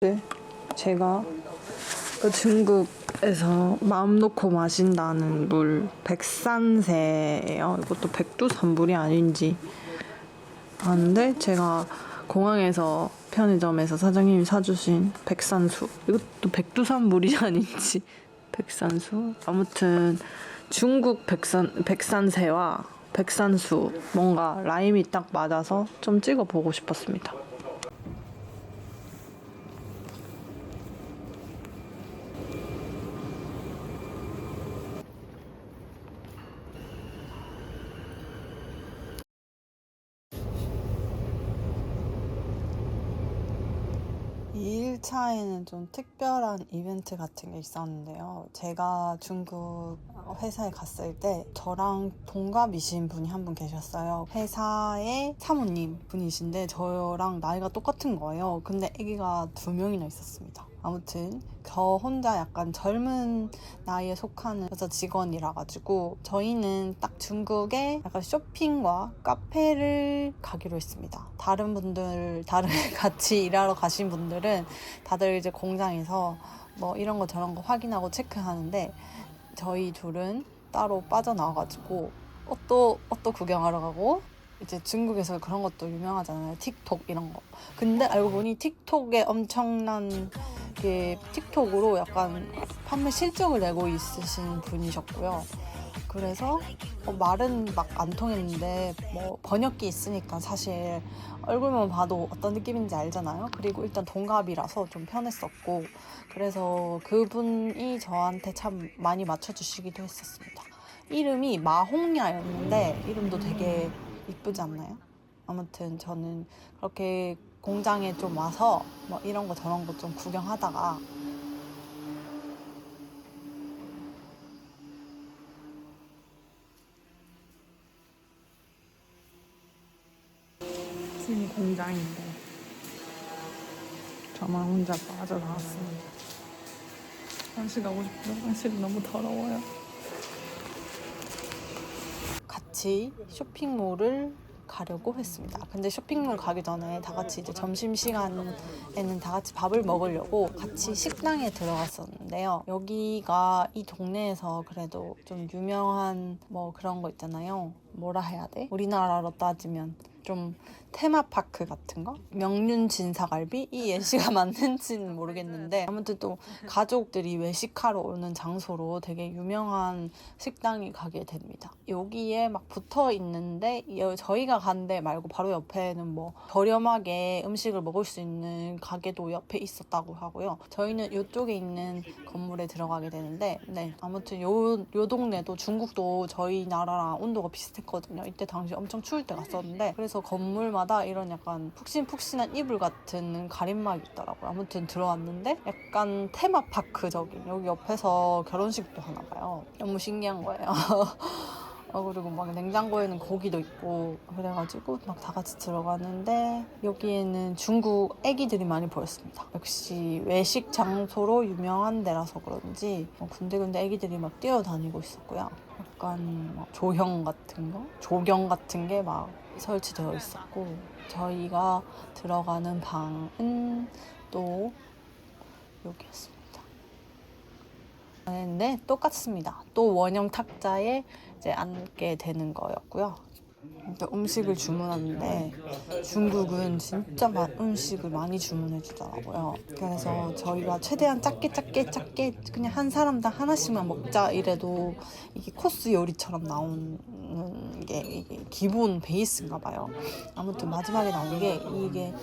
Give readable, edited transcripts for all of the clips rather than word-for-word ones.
네, 제가 중국에서 마음 놓고 마신다는 물 백산세예요. 이것도 백두산물이 아닌지 아는데 제가 공항에서 편의점에서 사장님이 사주신 백산수, 이것도 백두산물이 아닌지 백산수, 아무튼 중국 백산세와 백산수 뭔가 라임이 딱 맞아서 좀 찍어보고 싶었습니다. 이 1차에는 좀 특별한 이벤트 같은 게 있었는데요. 제가 중국 회사에 갔을 때 저랑 동갑이신 분이 한 분 계셨어요. 회사의 사모님 분이신데 저랑 나이가 똑같은 거예요. 근데 아기가 2명이나 있었습니다. 아무튼 저 혼자 약간 젊은 나이에 속하는 여자 직원이라 가지고 저희는 딱 중국에 약간 쇼핑과 카페를 가기로 했습니다. 다른 같이 일하러 가신 분들은 다들 이제 공장에서 뭐 이런 거 저런 거 확인하고 체크하는데 저희 둘은 따로 빠져나와가지고 옷도 구경하러 가고, 이제 중국에서 그런 것도 유명하잖아요. 틱톡 이런 거. 근데 알고 보니 틱톡에 엄청난 게 틱톡으로 약간 판매 실적을 내고 있으신 분이셨고요. 그래서 말은 막 안 통했는데 뭐 번역기 있으니까 사실 얼굴만 봐도 어떤 느낌인지 알잖아요. 그리고 일단 동갑이라서 좀 편했었고, 그래서 그분이 저한테 참 많이 맞춰주시기도 했었습니다. 이름이 마홍야였는데 이름도 되게 이쁘지 않나요? 아무튼 저는 그렇게 공장에 좀 와서 뭐 이런 거 저런 거 좀 구경하다가 지금 공장인데 저만 혼자 빠져나왔습니다. 화장실 가고 싶은데 화장실이 너무 더러워요. 같이 쇼핑몰을 가려고 했습니다. 근데 쇼핑몰 가기 전에 다 같이 이제 점심시간에는 다 같이 밥을 먹으려고 같이 식당에 들어갔었는데요. 여기가 이 동네에서 그래도 좀 유명한 뭐 그런 거 있잖아요. 뭐라 해야 돼? 우리나라로 따지면 좀 테마파크 같은 거? 명륜진사갈비? 이 예시가 맞는지는 모르겠는데 아무튼 또 가족들이 외식하러 오는 장소로 되게 유명한 식당이 가게 됩니다. 여기에 막 붙어 있는데 저희가 간 데 말고 바로 옆에는 뭐 저렴하게 음식을 먹을 수 있는 가게도 옆에 있었다고 하고요. 저희는 이쪽에 있는 건물에 들어가게 되는데 네, 아무튼 요 동네도 중국도 저희 나라랑 온도가 비슷했거든요. 이때 당시 엄청 추울 때 갔었는데 그래서 건물마다 이런 약간 푹신푹신한 이불 같은 가림막이 있더라고요. 아무튼 들어왔는데 약간 테마파크적인, 여기 옆에서 결혼식도 하나 봐요. 너무 신기한 거예요. 그리고 막 냉장고에는 고기도 있고 그래가지고 막 다 같이 들어가는데 여기에는 중국 애기들이 많이 보였습니다. 역시 외식 장소로 유명한 데라서 그런지 군데군데 애기들이 막 뛰어다니고 있었고요. 약간 막 조경 같은 게 막 설치되어 있었고, 저희가 들어가는 방은 또 여기였습니다. 네, 똑같습니다. 또 원형 탁자에 이제 앉게 되는 거였고요. 음식을 주문하는데 중국은 진짜 음식을 많이 주문해 주더라고요. 그래서 저희가 최대한 작게 그냥 한 사람당 하나씩만 먹자 이래도 이게 코스 요리처럼 나오는 게 이게 기본 베이스인가 봐요. 아무튼 마지막에 나온 게 이게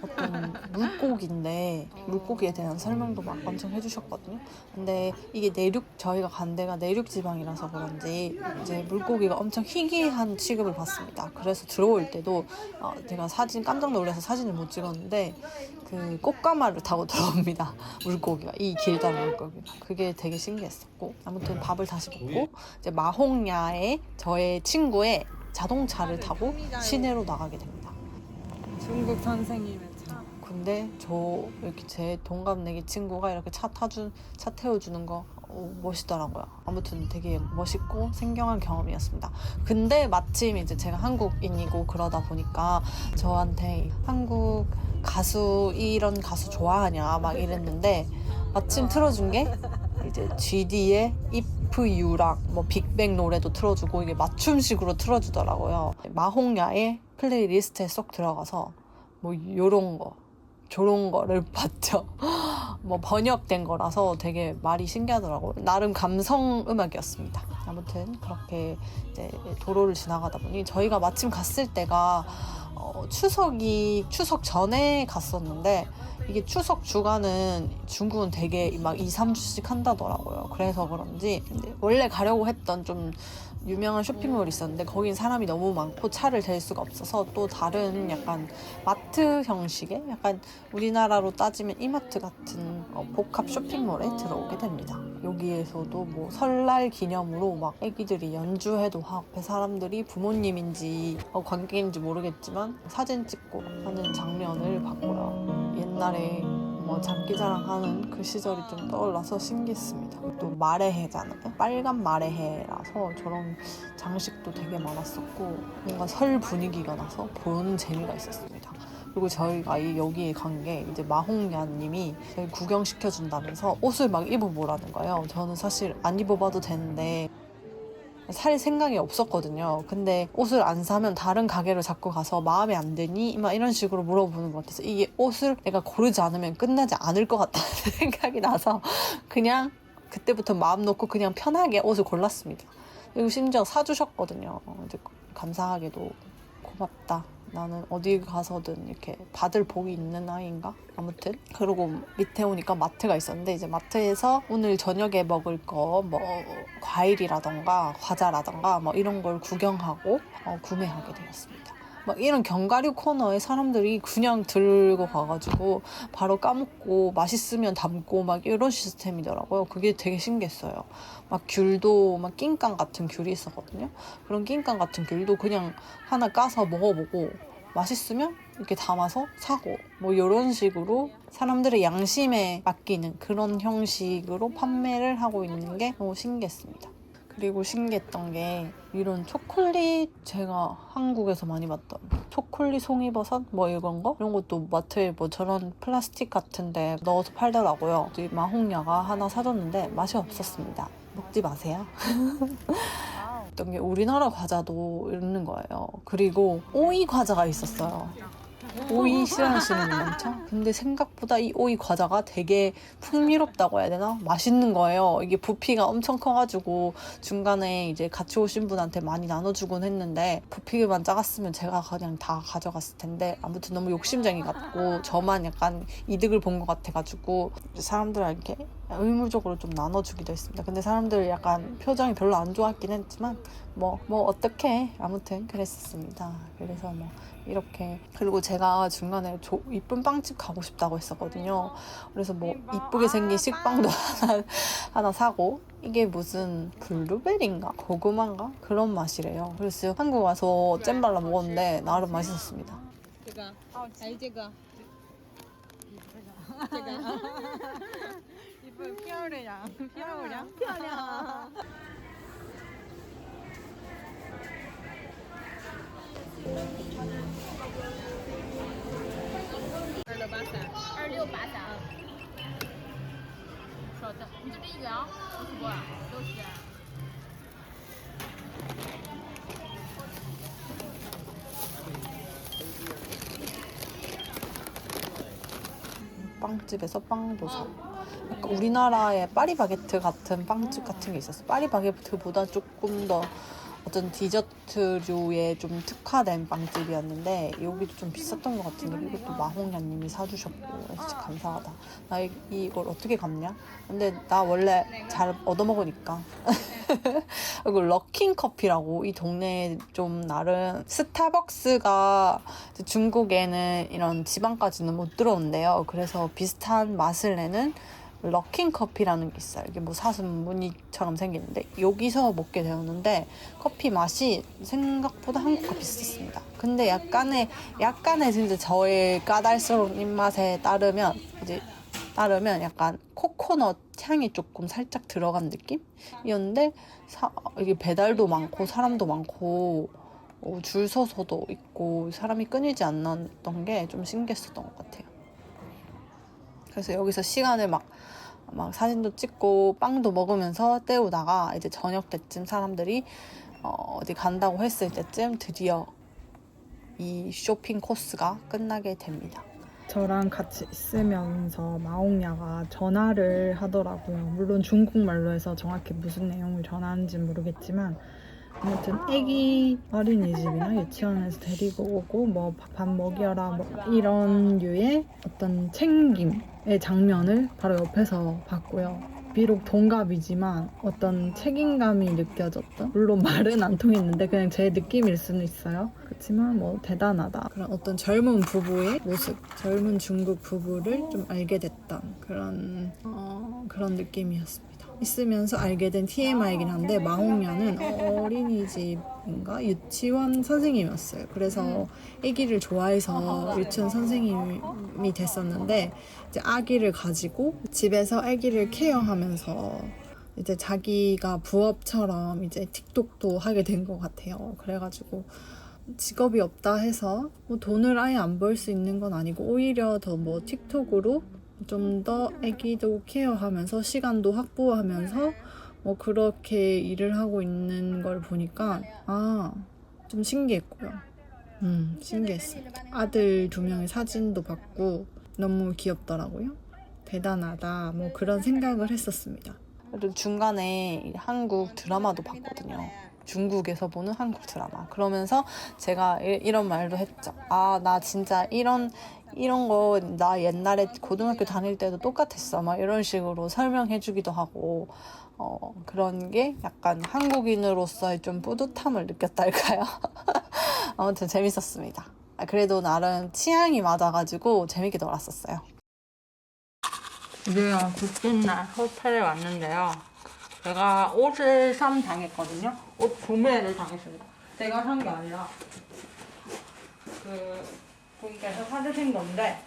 어떤 물고기인데 물고기에 대한 설명도 막 엄청 해주셨거든요. 근데 이게 저희가 간 데가 내륙 지방이라서 그런지 이제 물고기가 엄청 희귀한 취급을 받습니다. 그래서 들어올 때도 제가 깜짝 놀라서 사진을 못 찍었는데 그 꽃가마를 타고 들어옵니다. 물고기가, 이 길다란 물고기가. 그게 되게 신기했었고, 아무튼 밥을 다시 먹고 이제 마홍야에 저의 친구의 자동차를 타고 시내로 나가게 됩니다. 중국 선생님의 차. 근데 이렇게 제 동갑내기 친구가 이렇게 차 태워주는 거 멋있더라고요. 아무튼 되게 멋있고 생경한 경험이었습니다. 근데 마침 이제 제가 한국인이고 그러다 보니까 저한테 한국 가수 이런 가수 좋아하냐 막 이랬는데 마침 틀어준 게 이제 GD의 If You랑 뭐 빅뱅 노래도 틀어주고 이게 맞춤식으로 틀어주더라고요. 마홍야의 플레이리스트에 쏙 들어가서 뭐 요런 거 저런 거를 봤죠. 뭐 번역된 거라서 되게 말이 신기하더라고요. 나름 감성 음악이었습니다. 아무튼 그렇게 이제 도로를 지나가다 보니 저희가 마침 갔을 때가 추석 전에 갔었는데 이게 추석 주간은 중국은 되게 막 2, 3주씩 한다더라고요. 그래서 그런지 원래 가려고 했던 좀 유명한 쇼핑몰이 있었는데 거긴 사람이 너무 많고 차를 댈 수가 없어서 또 다른 약간 마트 형식의 약간 우리나라로 따지면 이마트 같은 복합 쇼핑몰에 들어오게 됩니다. 여기에서도 뭐 설날 기념으로 막 애기들이 연주회도 하고 앞에 사람들이 부모님인지 관객인지 모르겠지만 사진 찍고 하는 장면을 봤고요. 옛날에 뭐 장기자랑하는 그 시절이 좀 떠올라서 신기했습니다. 또 마레해잖아요. 빨간 마레해라서 저런 장식도 되게 많았었고 뭔가 설 분위기가 나서 보는 재미가 있었습니다. 그리고 저희가 여기에 간 게 이제 마홍야님이 저희 구경시켜준다면서 옷을 막 입어보라는 거예요. 저는 사실 안 입어봐도 되는데 살 생각이 없었거든요. 근데 옷을 안 사면 다른 가게를 자꾸 가서 마음에 안 드니? 막 이런 식으로 물어보는 것 같아서 이게 옷을 내가 고르지 않으면 끝나지 않을 것 같다는 생각이 나서 그냥 그때부터 마음 놓고 그냥 편하게 옷을 골랐습니다. 그리고 심지어 사주셨거든요. 이제 감사하게도 고맙다. 나는 어디 가서든 이렇게 받을 복이 있는 아이인가? 아무튼 그리고 밑에 오니까 마트가 있었는데 이제 마트에서 오늘 저녁에 먹을 거 뭐 과일이라던가 과자라던가 뭐 이런 걸 구경하고 구매하게 되었습니다. 막 이런 견과류 코너에 사람들이 그냥 들고 가가지고 바로 까먹고 맛있으면 담고 막 이런 시스템이더라고요. 그게 되게 신기했어요. 막 귤도 막 낑깡 같은 귤이 있었거든요. 그런 낑깡 같은 귤도 그냥 하나 까서 먹어보고 맛있으면 이렇게 담아서 사고 뭐 이런 식으로 사람들의 양심에 맡기는 그런 형식으로 판매를 하고 있는 게 너무 신기했습니다. 그리고 신기했던 게 이런 초콜릿 제가 한국에서 많이 봤던 초콜릿 송이버섯 뭐 이런 것도 마트에 뭐 저런 플라스틱 같은데 넣어서 팔더라고요. 마홍야가 하나 사줬는데 맛이 없었습니다. 먹지 마세요. 어떤 게 우리나라 과자도 있는 거예요. 그리고 오이 과자가 있었어요. 오이 싫어하시는 분 많죠? 근데 생각보다 이 오이 과자가 되게 풍미롭다고 해야 되나? 맛있는 거예요. 이게 부피가 엄청 커가지고 중간에 이제 같이 오신 분한테 많이 나눠주곤 했는데 부피만 작았으면 제가 그냥 다 가져갔을 텐데 아무튼 너무 욕심쟁이 같고 저만 약간 이득을 본 것 같아가지고 사람들한테 의무적으로 좀 나눠주기도 했습니다. 근데 사람들 약간 표정이 별로 안 좋았긴 했지만 뭐 어떡해. 아무튼 그랬었습니다. 그래서 뭐 이렇게 그리고 제가 중간에 이쁜 빵집 가고 싶다고 했었거든요. 그래서 뭐 이쁘게 생긴 식빵도 하나 사고 이게 무슨 블루베리인가 고구마인가 그런 맛이래요. 그래서 한국 와서 잼 발라 먹었는데 나름 맛있었습니다. 这个漂亮漂亮漂亮2683稍等，你就这一个啊，50多啊，60。 빵집에서 빵도 사고 약간 우리나라의 파리바게트 같은 빵집 같은 게 있었어요. 파리바게트보다 조금 더 어떤 디저트류에 좀 특화된 빵집이었는데 여기도 좀 비쌌던 것 같은데 이것도 마홍야님이 사주셨고 진짜 감사하다. 나 이걸 어떻게 갚냐? 근데 나 원래 잘 얻어먹으니까. 그리고 럭킹커피라고 이 동네에 좀 나름 스타벅스가 중국에는 이런 지방까지는 못 들어온대요. 그래서 비슷한 맛을 내는 럭킹커피라는 게 있어요. 이게 뭐 사슴 무늬처럼 생기는데 여기서 먹게 되었는데 커피 맛이 생각보다 한국과 비슷했습니다. 근데 약간의 진짜 저의 까달스러운 입맛에 따르면 약간 코코넛 향이 조금 살짝 들어간 느낌이었는데 이게 배달도 많고 사람도 많고 있고 줄 서서도 있고 사람이 끊이지 않았던 게 좀 신기했었던 것 같아요. 그래서 여기서 시간을 막 사진도 찍고 빵도 먹으면서 때우다가 이제 저녁 때쯤 사람들이 어디 간다고 했을 때쯤 드디어 이 쇼핑 코스가 끝나게 됩니다. 저랑 같이 있으면서 마옹야가 전화를 하더라고요. 물론 중국말로 해서 정확히 무슨 내용을 전하는지 모르겠지만 아무튼 애기 어린이집이나 유치원에서 데리고 오고 뭐 밥 먹여라 뭐 이런 류의 어떤 챙김의 장면을 바로 옆에서 봤고요. 비록 동갑이지만 어떤 책임감이 느껴졌던, 물론 말은 안 통했는데 그냥 제 느낌일 수는 있어요. 그렇지만 뭐 대단하다. 그런 어떤 젊은 부부의 모습, 젊은 중국 부부를 좀 알게 됐던 그런 느낌이었습니다. 있으면서 알게 된 TMI이긴 한데 마홍야는 어린이집인가 유치원 선생님이었어요. 그래서 아기를 좋아해서 유치원 선생님이 됐었는데 이제 아기를 가지고 집에서 아기를 케어하면서 이제 자기가 부업처럼 이제 틱톡도 하게 된 것 같아요. 그래가지고 직업이 없다 해서 뭐 돈을 아예 안 벌 수 있는 건 아니고 오히려 더 뭐 틱톡으로 좀 더 아기도 케어하면서 시간도 확보하면서 뭐 그렇게 일을 하고 있는 걸 보니까 좀 신기했고요. 신기했어요. 아들 2명의 사진도 봤고 너무 귀엽더라고요. 대단하다 뭐 그런 생각을 했었습니다. 그리고 중간에 한국 드라마도 봤거든요. 중국에서 보는 한국 드라마. 그러면서 제가 이런 말도 했죠. 나 진짜 이런 거 나 옛날에 고등학교 다닐 때도 똑같았어. 막 이런 식으로 설명해주기도 하고 그런 게 약간 한국인으로서의 좀 뿌듯함을 느꼈달까요? 아무튼 재밌었습니다. 그래도 나름 취향이 맞아가지고 재밌게 놀았었어요. 우리가 국진날 호텔에 왔는데요. 제가 옷을 당했거든요. 옷 구매를 당했습니다. 제가 산 게 아니라 분께서 사주신 건데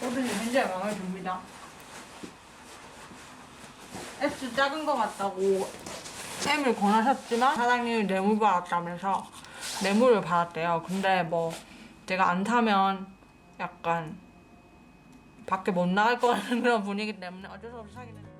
옷은 굉장히 마음에 듭니다. S 작은 거 같다고 M을 권하셨지만 사장님이 뇌물 받았다면서 뇌물을 받았대요. 근데 뭐 제가 안 사면 약간 밖에 못 나갈 것 같은 그런 분위기 때문에 어쩔 수 없이 사긴 했는데